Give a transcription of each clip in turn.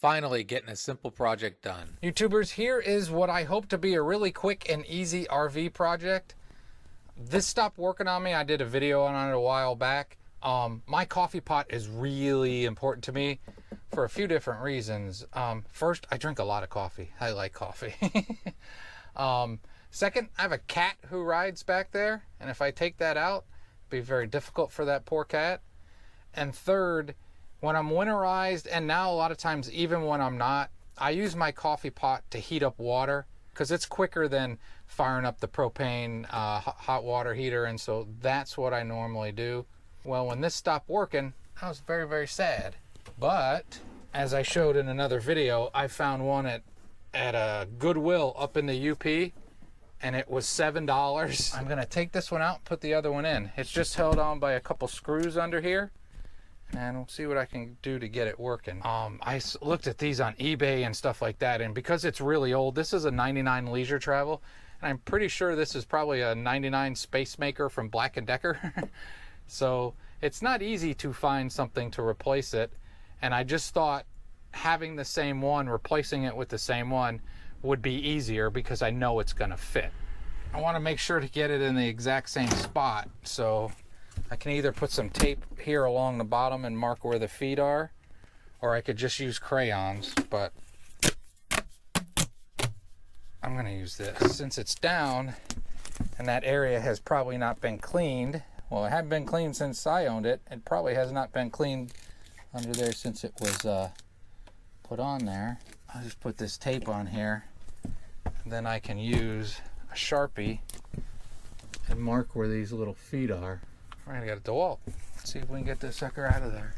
Finally getting a simple project done. YouTubers, here is what I hope to be a really quick and easy RV project. This stopped working on me. I did a video on it a while back. My coffee pot is really important to me for a few different reasons. First, I drink a lot of coffee. I like coffee. Second, I have a cat who rides back there, and if I take that out, it'd be very difficult for that poor cat. And third, when I'm winterized, and now a lot of times even when I'm not, I use my coffee pot to heat up water because it's quicker than firing up the propane hot water heater, and so that's what I normally do. Well, when this stopped working, I was very, very sad. But as I showed in another video, I found one at a Goodwill up in the UP, and it was $7. I'm gonna take this one out and put the other one in. It's just held on by a couple screws under here, and we'll see what I can do to get it working. I looked at these on eBay and stuff like that, and because it's really old, this is a 99 Leisure Travel, and I'm pretty sure this is probably a 99 Space Maker from Black & Decker. So it's not easy to find something to replace it, and I just thought having the same one, replacing it with the same one, would be easier because I know it's gonna fit. I wanna make sure to get it in the exact same spot, so I can either put some tape here along the bottom and mark where the feet are, or I could just use crayons, but I'm gonna use this. Since it's down and that area has probably not been cleaned, well, it hadn't been cleaned since I owned it. It probably has not been cleaned under there since it was put on there. I'll just put this tape on here, and then I can use a Sharpie and mark where these little feet are. All right, I got a DeWalt. Let's see if we can get this sucker out of there.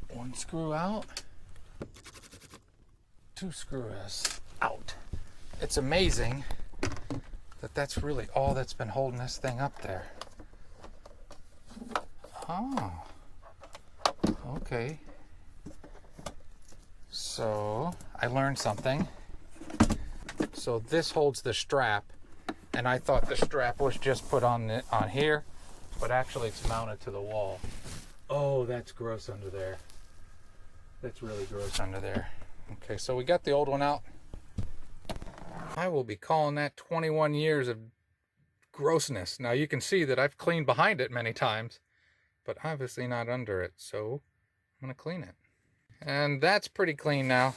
One screw out. Two screws out. It's amazing that that's really all that's been holding this thing up there. Oh, okay. So I learned something. So this holds the strap, and I thought the strap was just put on here, but actually it's mounted to the wall. Oh, that's gross under there. That's really gross under there. Okay, so we got the old one out. I will be calling that 21 years of grossness. Now you can see that I've cleaned behind it many times, but obviously not under it, so I'm gonna clean it. And that's pretty clean now.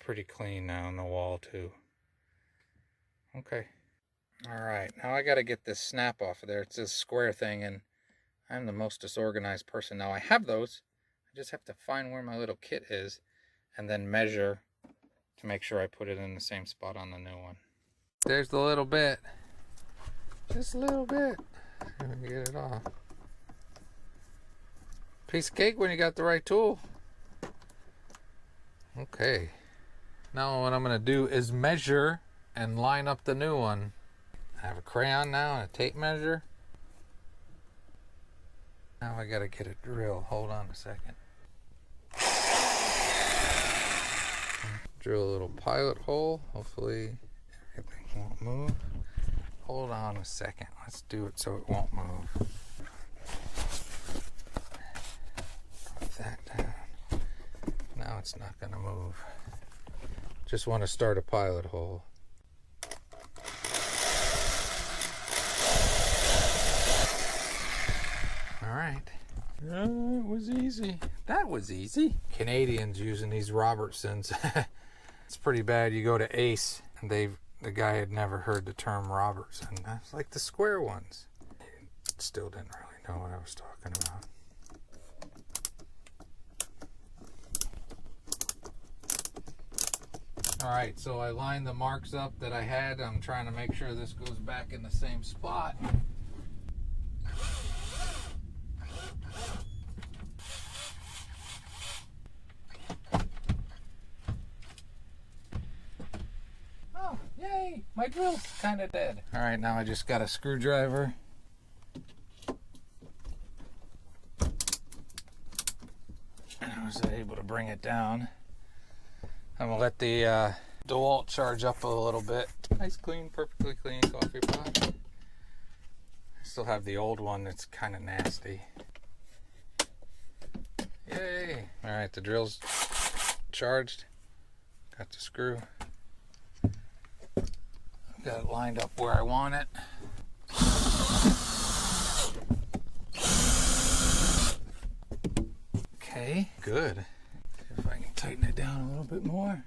Pretty clean now on the wall too. Okay. All right, now I gotta get this snap off of there. It's this square thing, and I'm the most disorganized person. Now I have those. I just have to find where my little kit is and then measure to make sure I put it in the same spot on the new one. There's the little bit. Just a little bit. Get it off. Piece of cake when you got the right tool. Okay. Now what I'm going to do is measure and line up the new one. I have a crayon now and a tape measure. Now I got to get a drill. Hold on a second. Drill a little pilot hole. Hopefully everything won't move. Hold on a second. Let's do it so it won't move. Put that down. Now it's not going to move. Just want to start a pilot hole. All right. It was easy. That was easy. Canadians using these Robertsons. It's pretty bad. You go to Ace, and the guy had never heard the term Robertson. That's like the square ones. Still didn't really know what I was talking about. All right, so I lined the marks up that I had. I'm trying to make sure this goes back in the same spot. Yay! My drill's kind of dead. All right, now I just got a screwdriver. And I was able to bring it down. I'm gonna let the DeWalt charge up a little bit. Nice, clean, perfectly clean coffee pot. Let's still have the old one that's kind of nasty. Yay! All right, the drill's charged. Got the screw. Got it lined up where I want it. Okay, good. See if I can tighten it down a little bit more.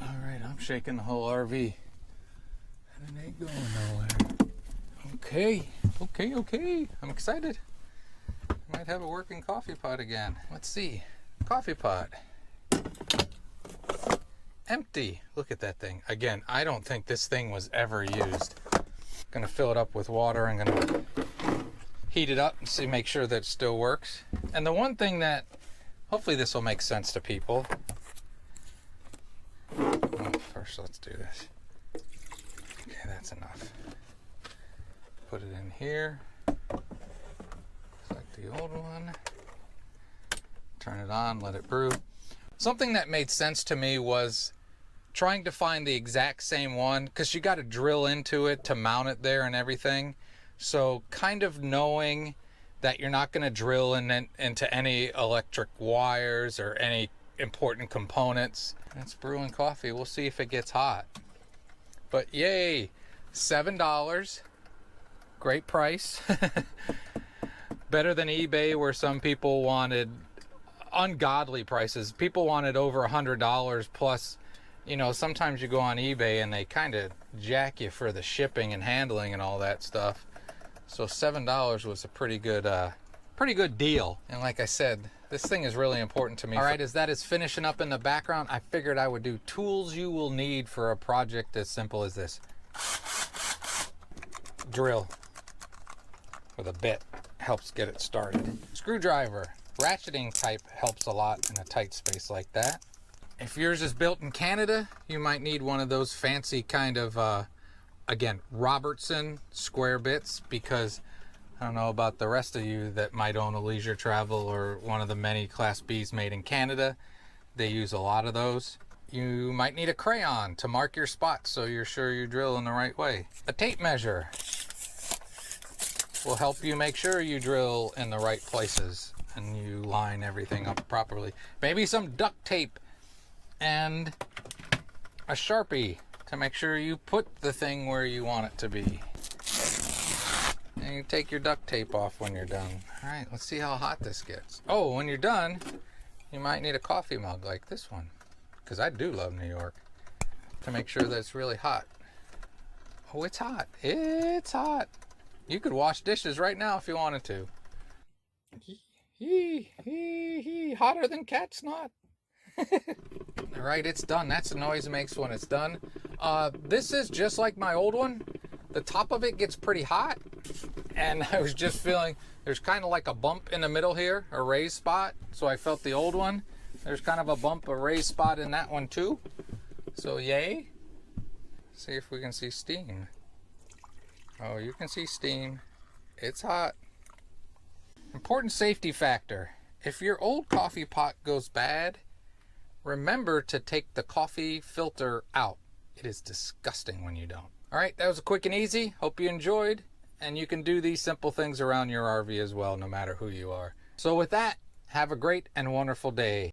All right, I'm shaking the whole RV. And it ain't going nowhere. Okay. I'm excited. I might have a working coffee pot again. Let's see. Coffee pot. Empty. Look at that thing. Again, I don't think this thing was ever used. Gonna fill it up with water. I'm gonna heat it up and see, make sure that it still works. And the one thing that, hopefully this will make sense to people. First, let's do this. Okay, that's enough. Put it in here. Just like the old one. Turn it on, let it brew. Something that made sense to me was trying to find the exact same one, because you got to drill into it to mount it there and everything. So kind of knowing that you're not going to drill into any electric wires or any important components. It's brewing coffee. We'll see if it gets hot. But yay, $7. Great price. Better than eBay, where some people wanted ungodly prices. People wanted over $100 plus. You know, sometimes you go on eBay and they kind of jack you for the shipping and handling and all that stuff. So $7 was a pretty good deal. And like I said, this thing is really important to me. All right, as that is finishing up in the background, I figured I would do tools you will need for a project as simple as this. Drill with a bit helps get it started. Screwdriver, ratcheting type, helps a lot in a tight space like that. If yours is built in Canada, you might need one of those fancy kind of, again, Robertson square bits, because I don't know about the rest of you that might own a Leisure Travel or one of the many Class Bs made in Canada. They use a lot of those. You might need a crayon to mark your spots so you're sure you drill in the right way. A tape measure will help you make sure you drill in the right places and you line everything up properly. Maybe some duct tape and a Sharpie to make sure you put the thing where you want it to be. And you take your duct tape off when you're done. All right, let's see how hot this gets. Oh, when you're done, you might need a coffee mug like this one, because I do love New York, to make sure that it's really hot. Oh, it's hot. It's hot. You could wash dishes right now if you wanted to. Hotter than cat snot. All right, it's done. That's the noise it makes when it's done. This is just like my old one. The top of it gets pretty hot, and I was just feeling there's kind of like a bump in the middle here, a raised spot. So I felt the old one. There's kind of a bump, a raised spot in that one too. So yay. See if we can see steam. Oh, you can see steam. It's hot. Important safety factor. If your old coffee pot goes bad, remember to take the coffee filter out. It is disgusting when you don't. All right, that was a quick and easy. Hope you enjoyed. And you can do these simple things around your RV as well, no matter who you are. So with that, have a great and wonderful day.